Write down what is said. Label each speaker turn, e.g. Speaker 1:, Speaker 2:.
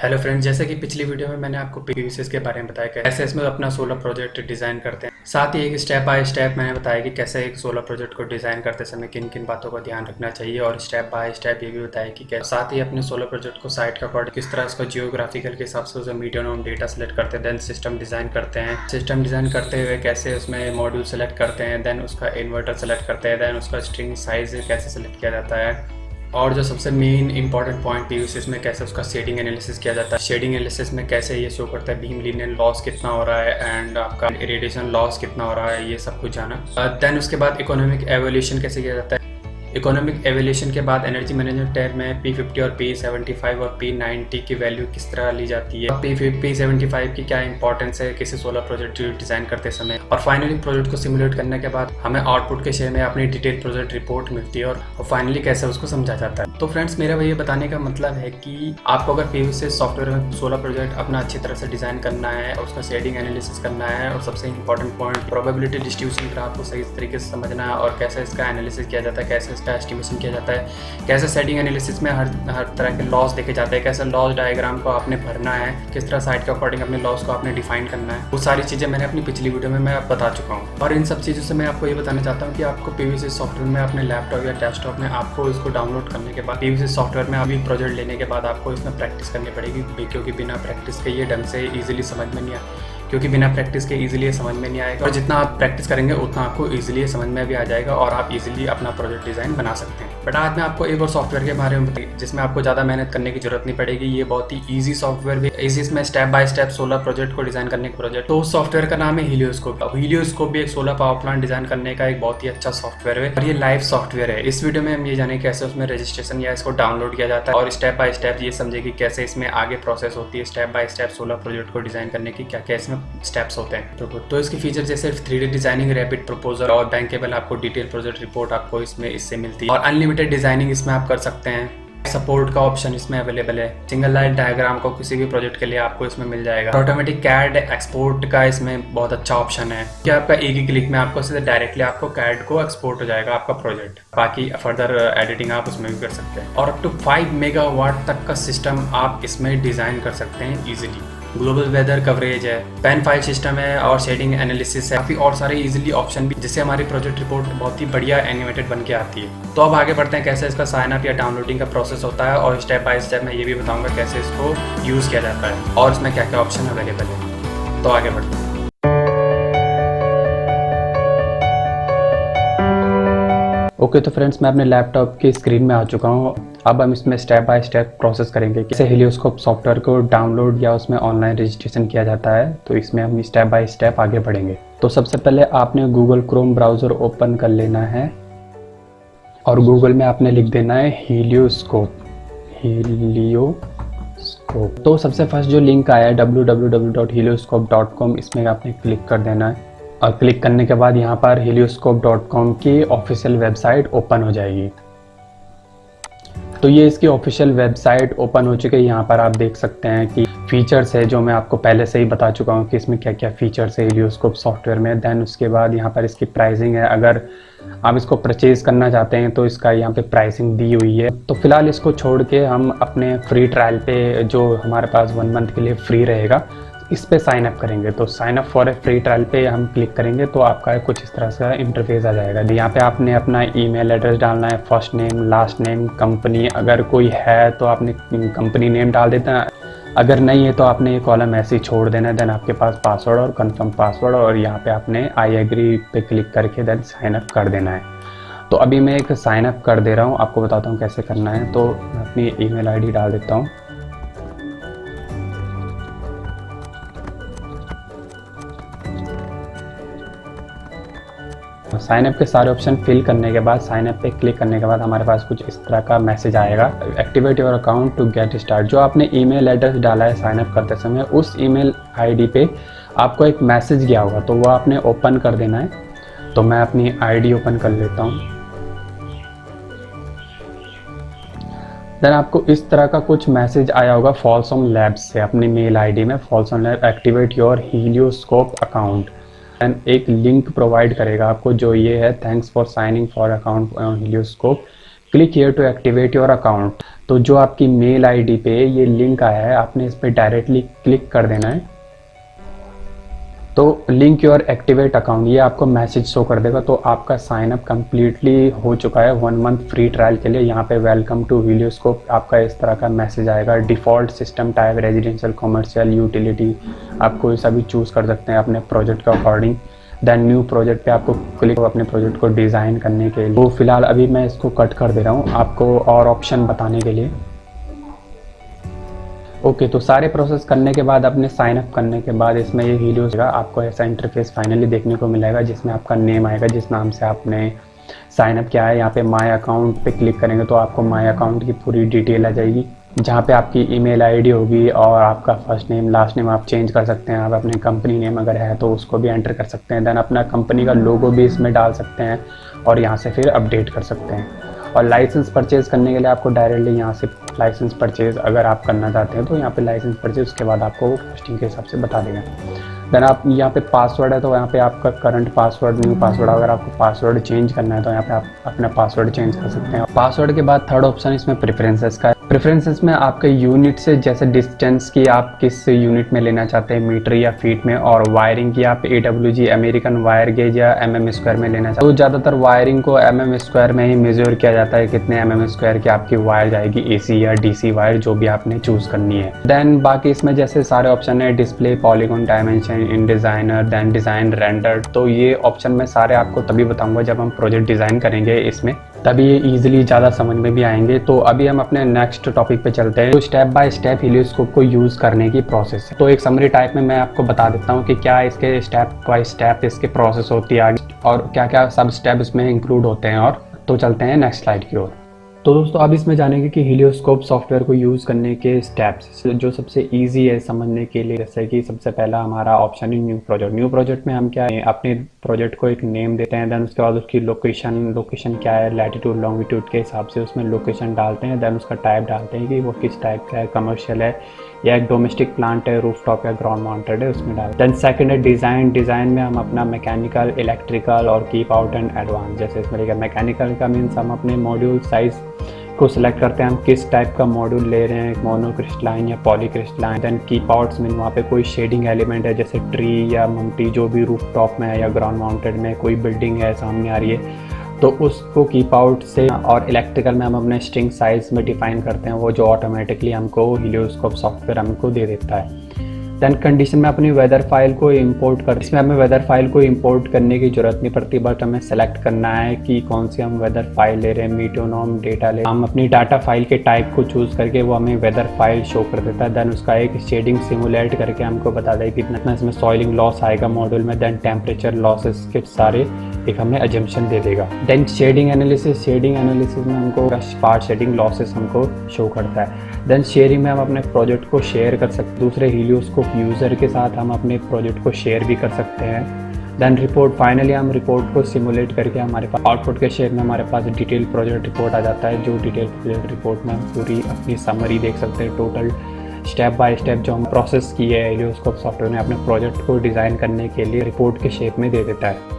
Speaker 1: Hello friends, जैसे कि पिछली वीडियो में मैंने आपको पीवीसीएस के बारे में बताया कि कैसे इसमें अपना सोलर प्रोजेक्ट डिज़ाइन करते हैं। साथ ही एक स्टेप बाय स्टेप मैंने बताया कि कैसे एक सोलर प्रोजेक्ट को डिज़ाइन करते समय किन किन बातों का ध्यान रखना चाहिए, और स्टेप बाय स्टेप ये भी बताया कि कैसे साथ ही अपने सोलर प्रोजेक्ट को साइट का अकॉर्डिंग किस तरह इसको जियोग्राफिकल के हिसाब से मीडियम हम डेटा सेलेक्ट करते हैं, देन सिस्टम डिज़ाइन करते हैं। सिस्टम डिज़ाइन करते हुए कैसे उसमें मॉड्यूल सेलेक्ट करते हैं, देन उसका इन्वर्टर सेलेक्ट करते हैं, देन उसका स्ट्रिंग साइज कैसे सेलेक्ट किया जाता है, और जो सबसे मेन इंपॉर्टेंट पॉइंट पीवीसीएस में कैसे उसका शेडिंग एनालिसिस किया जाता है। शेडिंग एनालिसिस में कैसे ये शो करता है बीम लीनियर लॉस कितना हो रहा है एंड आपका रेडिएशन लॉस कितना हो रहा है, ये सब कुछ जाना। देन उसके बाद इकोनॉमिक एवोल्यूशन कैसे किया जाता है। इकोनॉमिक एवोल्यूशन के बाद एनर्जी मैनेजमेंट टैब में P50 और P75 और P90 की वैल्यू किस तरह ली जाती है, P75 की क्या इंपॉर्टेंस है किसी सोलर प्रोजेक्ट डिजाइन करते समय, और फाइनली प्रोजेक्ट को सिमुलेट करने के बाद हमें आउटपुट के शेयर में अपनी डिटेल प्रोजेक्ट रिपोर्ट मिलती है और फाइनली कैसे उसको समझा जाता है। तो फ्रेंड्स, मेरा ये बताने का मतलब है कि आपको अगर पीवीसीएस सॉफ्टवेयर में सोलर प्रोजेक्ट अपना अच्छी तरह से डिजाइन करना है, उसका शेडिंग एनालिसिस करना है, और सबसे important point probability distribution graph को सही तरीके से समझना है, और कैसे इसका एनालिसिस किया जाता है, कैसे इसका एस्टिमेशन किया जाता है, कैसे शेडिंग एनालिसिस में हर तरह के लॉस देखे जाते हैं, कैसे लॉस डायग्राम को आपने भरना है, किस तरह साइट के अकॉर्डिंग अपने लॉस को आपने डिफाइन करना है, वो सारी चीज़ें मैंने अपनी पिछली वीडियो में मैं बता चुका हूँ। और इन सब चीज़ों से मैं आपको ये बताना चाहता हूँ कि आपको पीवीसीएस सॉफ्टवेयर में अपने लैपटॉप या डेस्कटॉप में आपको इसको डाउनलोड करने के बाद पीवीसीएस सॉफ्टवेयर में अभी प्रोजेक्ट लेने के बाद आपको इसमें प्रैक्टिस करनी पड़ेगी, क्योंकि बिना प्रैक्टिस के ये ढंग से ईजिली समझ में नहीं आएगा, और जितना आप प्रैक्टिस करेंगे उतना आपको ईजिली समझ में भी आ जाएगा और आप ईजिली अपना प्रोजेक्ट डिज़ाइन बना सकते हैं। बट आज मैं आपको एक और सॉफ्टवेयर के बारे में बताइए जिसमें आपको ज़्यादा मेहनत करने की जरूरत नहीं पड़ेगी। ये बहुत ही ईजी सॉफ्टवेयर भी इसी इसमें step by step solar project को डिज़ाइन करने का प्रोजेक्ट। तो उस सॉफ्टवेयर का नाम है हीलियोस्कोप। हीलियोस्कोप भी एक सोलर पावर प्लांट डिज़ाइन करने का एक बहुत ही अच्छा सॉफ्टवेयर है, और ये लाइव सॉफ्टवेयर है। इस वीडियो में हम ये जाने कैसे उसमें रजिस्ट्रेशन या इसको डाउनलोड किया जाता है, और स्टेप बाय स्टेप ये समझे कि कैसे इसमें आगे प्रोसेस होती है, step by step solar project को डिज़ाइन करने की क्या क्या इसमें स्टेप्स होते हैं। तो इसके फीचर जैसे 3D डिजाइनिंग, रैपिड प्रपोजल और बैंकेबल आपको डिटेल प्रोजेक्ट रिपोर्ट आपको इससे मिलती है, और अनलिमिटेड डिजाइनिंग इसमें आप कर सकते हैं। सपोर्ट का ऑप्शन इसमें अवेलेबल है। सिंगल लाइन डायग्राम को किसी भी प्रोजेक्ट के लिए आपको इसमें मिल जाएगा। ऑटोमेटिक कैड एक्सपोर्ट का इसमें बहुत अच्छा ऑप्शन है कि आपका एक ही क्लिक में आपको सीधे डायरेक्टली आपको कैड को एक्सपोर्ट हो जाएगा आपका प्रोजेक्ट। बाकी फर्दर एडिटिंग आप उसमें भी कर सकते हैं, और अप टू 5 मेगावाट तक का सिस्टम आप इसमें डिजाइन कर सकते हैं इजिली। ग्लोबल वेदर कवरेज है, पेन फाइल सिस्टम है, और शेडिंग एनालिसिस है, काफ़ी और सारे इजीली ऑप्शन भी, जिससे हमारी प्रोजेक्ट रिपोर्ट बहुत ही बढ़िया एनिमेटेड बन के आती है। तो अब आगे बढ़ते हैं कैसे इसका साइन अप या डाउनलोडिंग का प्रोसेस होता है, और स्टेप बाय स्टेप मैं ये भी बताऊंगा कैसे इसको यूज़ किया जाता है और इसमें क्या क्या ऑप्शन अवेलेबल है। तो आगे बढ़ते हैं। ओके, तो फ्रेंड्स, मैं अपने लैपटॉप की स्क्रीन में आ चुका हूँ। अब हम इसमें स्टेप बाय स्टेप प्रोसेस करेंगे कैसे हीलियोस्कोप सॉफ्टवेयर को डाउनलोड या उसमें ऑनलाइन रजिस्ट्रेशन किया जाता है। तो इसमें हम स्टेप बाय स्टेप आगे बढ़ेंगे। तो सबसे पहले आपने गूगल क्रोम ब्राउज़र ओपन कर लेना है, और गूगल में आपने लिख देना है हीलियोस्कोप। तो सबसे फर्स्ट जो लिंक आया है www.helioscope.com, इसमें आपने क्लिक कर देना है, और क्लिक करने के बाद यहाँ पर helioscope.com की ऑफिशियल वेबसाइट ओपन हो जाएगी। तो ये इसकी ऑफिशियल वेबसाइट ओपन हो चुकी है। यहाँ पर आप देख सकते हैं कि फीचर्स है जो मैं आपको पहले से ही बता चुका हूँ कि इसमें क्या क्या फीचर्स है हीलियोस्कोप सॉफ्टवेयर में। देन उसके बाद यहाँ पर इसकी प्राइसिंग है। अगर आप इसको परचेज करना चाहते हैं तो इसका यहाँ पे प्राइसिंग दी हुई है। तो फिलहाल इसको छोड़ के हम अपने फ्री ट्रायल पे, जो हमारे पास 1 मंथ के लिए फ्री रहेगा, इस पे साइन अप करेंगे। तो sign up for a free trial पे हम क्लिक करेंगे तो आपका कुछ इस तरह से इंटरफेस आ जाएगा। यहाँ पे आपने अपना ईमेल एड्रेस डालना है, first name, last name, company अगर कोई है तो आपने कंपनी नेम डाल देना है, अगर नहीं है तो आपने ये कॉलम ऐसे ही छोड़ देना है। देन आपके पास पासवर्ड और कंफर्म पासवर्ड, और यहाँ पे आपने आई एग्री पे क्लिक करके देन साइन अप कर देना है। तो अभी मैं एक साइन अप कर दे रहा हूँ, आपको बताता हूँ कैसे करना है। तो मैं अपनी ईमेल आईडी डाल देता हूँ। साइन अप के सारे ऑप्शन फिल करने के बाद, साइन अप पे क्लिक करने के बाद हमारे पास कुछ इस तरह का मैसेज आएगा, activate your account to get start. जो आपने ईमेल एड्रेस डाला है साइन अप करते समय, उस ईमेल आईडी पे आपको एक मैसेज गया होगा, तो वो आपने ओपन कर देना है। तो मैं अपनी आईडी ओपन कर लेता हूँ। देन आपको इस तरह का कुछ मैसेज आया होगा फॉल्सॉम लैब्स से, अपनी मेल आईडी में Folsom lab activate your Helioscope account, and एक लिंक प्रोवाइड करेगा आपको जो ये है, thanks for signing for account on Helioscope, click here to activate your account. तो जो आपकी मेल आईडी पे ये लिंक आया है, आपने इस पर डायरेक्टली क्लिक कर देना है। तो लिंक योर एक्टिवेट अकाउंट, ये आपको मैसेज शो कर देगा। तो आपका साइन अप कम्प्लीटली हो चुका है 1 मंथ फ्री ट्रायल के लिए। यहाँ पे वेलकम टू वीडियोस्कोप आपका इस तरह का मैसेज आएगा। Default system type residential, commercial, utility, आप कोई सा भी चूज़ कर सकते हैं अपने प्रोजेक्ट के अकॉर्डिंग। देन न्यू प्रोजेक्ट पे आपको क्लिक अपने प्रोजेक्ट को डिज़ाइन करने के लिए। तो फिलहाल अभी मैं इसको कट कर दे रहा हूँ आपको और ऑप्शन बताने के लिए। ओके, तो सारे प्रोसेस करने के बाद अपने साइन अप करने के बाद इसमें ये वीडियो होगा, आपको ऐसा इंटरफेस फाइनली देखने को मिलेगा जिसमें आपका नेम आएगा जिस नाम से आपने साइन अप किया है। यहाँ पे माय अकाउंट पे क्लिक करेंगे तो आपको माय अकाउंट की पूरी डिटेल आ जाएगी, जहाँ पे आपकी ईमेल आईडी होगी और आपका फर्स्ट नेम लास्ट नेम आप चेंज कर सकते हैं। आप अपने कंपनी नेम अगर है तो उसको भी एंटर कर सकते हैं। देन अपना कंपनी का लोगो भी इसमें डाल सकते हैं और यहाँ से फिर अपडेट कर सकते हैं। और लाइसेंस परचेज़ करने के लिए आपको डायरेक्टली यहाँ से लाइसेंस परचेज़ अगर आप करना चाहते हैं तो यहाँ पे लाइसेंस परचेज़, उसके बाद आपको पोस्टिंग के हिसाब से बता देगा। देन आप यहाँ पे पासवर्ड है तो यहाँ पे आपका करंट पासवर्ड, न्यू पासवर्ड, अगर आपको पासवर्ड चेंज करना है तो यहाँ पे आप अपना पासवर्ड चेंज कर सकते हैं। पासवर्ड के बाद थर्ड ऑप्शन इसमें प्रेफरेंसेस का है। प्रेफरेंसेस में आपके यूनिट से जैसे डिस्टेंस की आप किस यूनिट में लेना चाहते हैं, मीटर या फीट में, और वायरिंग की आप AWG अमेरिकन वायर गेज या mm² में लेना चाहते हैं। तो ज़्यादातर वायरिंग को mm² में ही मेजर किया जाता है, कितने mm² की आपकी वायर जाएगी, AC या DC वायर जो भी आपने चूज़ करनी है। देन बाकी इसमें जैसे सारे ऑप्शन है, डिस्प्ले, पॉलीगॉन, डायमेंशन, इन डिज़ाइनर, देन डिज़ाइन रेंडर। तो ये ऑप्शन मैं सारे आपको तभी बताऊंगा जब हम प्रोजेक्ट डिज़ाइन करेंगे इसमें, तभी ये ईजिली ज़्यादा समझ में भी आएंगे। तो अभी हम अपने नेक्स्ट टॉपिक पे चलते हैं, तो स्टेप बाय स्टेप हीलियोस्कोप को यूज़ करने की प्रोसेस है। तो एक समरी टाइप में मैं आपको बता देता हूँ कि क्या इसके स्टेप बाय स्टेप इसके प्रोसेस होती है आगे और क्या क्या सब स्टेप इसमें इंक्लूड होते हैं। और तो चलते हैं नेक्स्ट स्लाइड की ओर। तो दोस्तों अब इसमें जानेंगे कि हीलियोस्कोप सॉफ्टवेयर को यूज़ करने के स्टेप्स जो सबसे इजी है समझने के लिए। जैसे कि सबसे पहला हमारा ऑप्शन है न्यू प्रोजेक्ट। न्यू प्रोजेक्ट में हम क्या है, अपने प्रोजेक्ट को एक नेम देते हैं। देन उसके बाद उसकी लोकेशन क्या है, लैटिट्यूड लॉन्गिट्यूड के हिसाब से उसमें लोकेशन डालते हैं। देन उसका टाइप डालते हैं कि वो किस टाइप का है, कमर्शियल है या एक डोमेस्टिक प्लांट है, रूफटॉप या ग्राउंड माउंटेड है, उसमें डालते हैं। देन सेकंड है डिज़ाइन। डिज़ाइन में हम अपना मैकेनिकल, इलेक्ट्रिकल और कीप आउट एंड एडवांस। जैसे इसमें लिखा मैकेनिकल का मीन्स हम अपने मॉड्यूल साइज़ को सिलेक्ट करते हैं, हम किस टाइप का मॉड्यूल ले रहे हैं, मोनोक्रिस्टलाइन या polycrystalline. Then keep outs mean वहाँ पे कोई शेडिंग एलिमेंट है जैसे ट्री या ममटी जो भी रूफ टॉप में है या ग्राउंड माउंटेड में कोई बिल्डिंग है सामने आ रही है तो उसको कीप आउट से। और इलेक्ट्रिकल में हम अपने स्ट्रिंग साइज में डिफाइन करते हैं वो जो ऑटोमेटिकली हमको हीलियोस्कोप सॉफ्टवेयर हमको दे देता है। देन कंडीशन में अपनी वेदर फाइल को इंपोर्ट कर, इसमें हमें वेदर फाइल को इंपोर्ट करने की ज़रूरत नहीं पड़ती, बट हमें सेलेक्ट करना है कि कौन सी हम वेदर फाइल ले रहे हैं। मीटोनॉम डेटा ले, हम अपनी डाटा फाइल के टाइप को चूज़ करके वो हमें वेदर फाइल शो कर देता है। देन उसका एक शेडिंग सिमुलेट करके हमको बता दें कितना इसमें सॉइलिंग लॉस आएगा मॉड्यूल में। देन टेम्परेचर लॉसेस के सारे एक हमें एजम्पशन दे देगा। Then shading analysis. Shading analysis में हमको पार्ट शेडिंग लॉसेस हमको शो करता है। देन शेयरिंग में हम अपने प्रोजेक्ट को शेयर कर सकते हैं दूसरे हीलियोस्कोप यूज़र के साथ, हम अपने प्रोजेक्ट को शेयर भी कर सकते हैं। Then report. फाइनली हम रिपोर्ट को सिमुलेट करके हमारे पास आउटपुट के शेप में हमारे पास डिटेल प्रोजेक्ट रिपोर्ट आ जाता है, जो डिटेल प्रोजेक्ट रिपोर्ट में हम पूरी अपनी समरी देख सकते हैं। टोटल स्टेप बाय स्टेप जो हम प्रोसेस की है हीलियोस्कोप सॉफ्टवेयर ने अपने प्रोजेक्ट को डिज़ाइन करने के लिए रिपोर्ट के शेप में दे देता है।